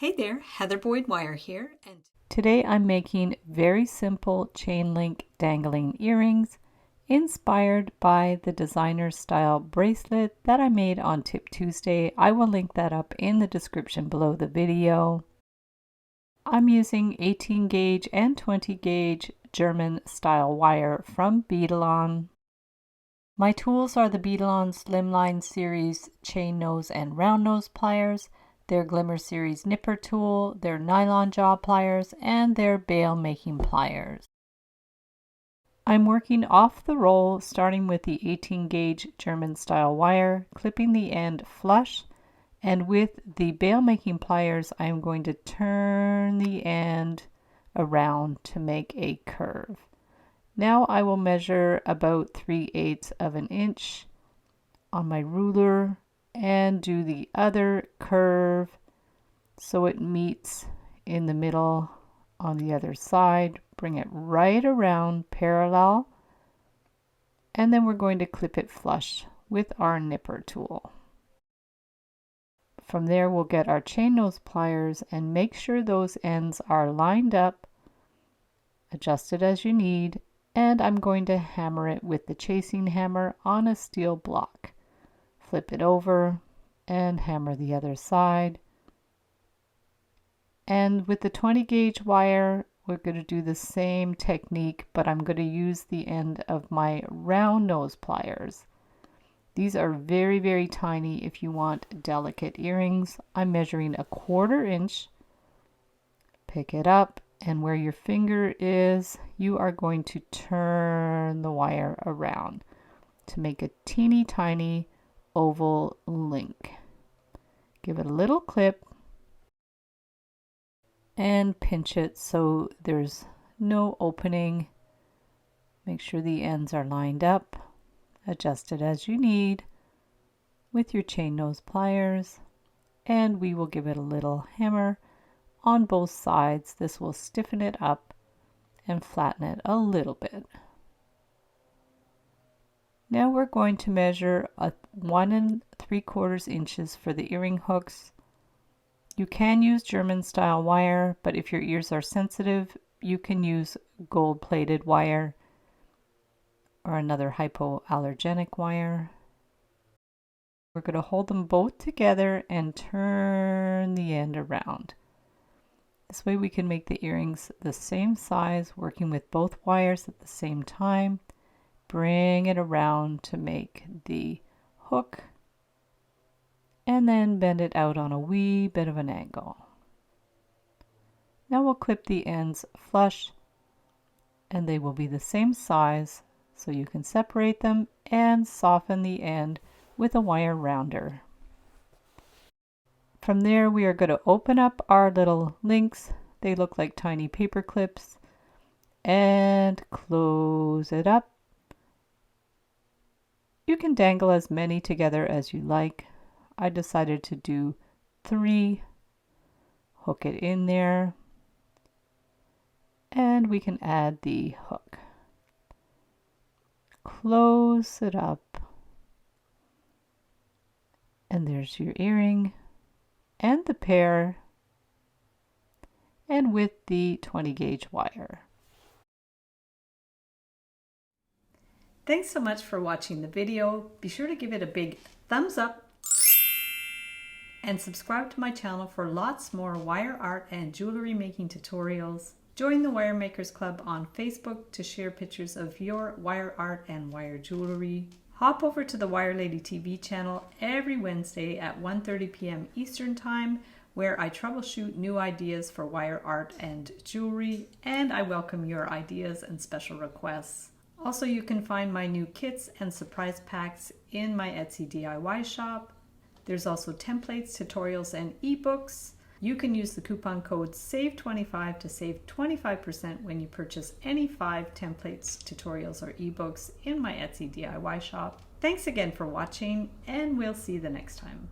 Hey there, Heather Boyd Wire here, and Today I'm making very simple chain link dangling earrings inspired by the designer style bracelet that I made on Tip Tuesday. I will link that up in the description below the video. I'm using 18 gauge and 20 gauge German style wire from Beadalon. My tools are the Beadalon Slimline Series chain nose and round nose pliers, their Glimmer Series nipper tool, their nylon jaw pliers, and their bail making pliers. I'm working off the roll, starting with the 18 gauge German style wire, clipping the end flush, and with the bail making pliers I'm going to turn the end around to make a curve. Now I will measure about 3/8 of an inch on my ruler and do the other curve so it meets in the middle on the other side. Bring it right around parallel, and then we're going to clip it flush with our nipper tool. From there we'll get our chain nose pliers and make sure those ends are lined up, adjust it as you need, and I'm going to hammer it with the chasing hammer on a steel block. Flip it over and hammer the other side. And with the 20 gauge wire, we're going to do the same technique, but I'm going to use the end of my round nose pliers. These are very, very tiny if you want delicate earrings. I'm measuring 1/4 inch. Pick it up, and where your finger is, you are going to turn the wire around to make a teeny tiny oval link. Give it a little clip and pinch it so there's no opening. Make sure the ends are lined up. Adjust it as you need with your chain nose pliers, and we will give it a little hammer on both sides. This will stiffen it up and flatten it a little bit. Now we're going to measure 1 3/4 inches for the earring hooks. You can use German style wire, but if your ears are sensitive, you can use gold plated wire or another hypoallergenic wire. We're going to hold them both together and turn the end around. This way we can make the earrings the same size, working with both wires at the same time. Bring it around to make the hook, and then bend it out on a wee bit of an angle. Now we'll clip the ends flush, and they will be the same size, so you can separate them and soften the end with a wire rounder. From there we are going to open up our little links. They look like tiny paper clips, and close it up. You can dangle as many together as you like. I decided to do 3. Hook it in there, and we can add the hook. Close it up, and there's your earring and the pair, and with the 20 gauge wire. thanks so much for watching the video. Be sure to give it a big thumbs up and subscribe to my channel for lots more wire art and jewelry making tutorials. Join the Wire Makers Club on Facebook to share pictures of your wire art and wire jewelry. Hop over to the Wire Lady TV channel every Wednesday at 1:30 p.m. Eastern Time, where I troubleshoot new ideas for wire art and jewelry, and I welcome your ideas and special requests. Also, you can find my new kits and surprise packs in my Etsy DIY shop. There's also templates, tutorials, and ebooks. You can use the coupon code SAVE25 to save 25% when you purchase any 5 templates, tutorials, or ebooks in my Etsy DIY shop. Thanks again for watching, and we'll see you the next time.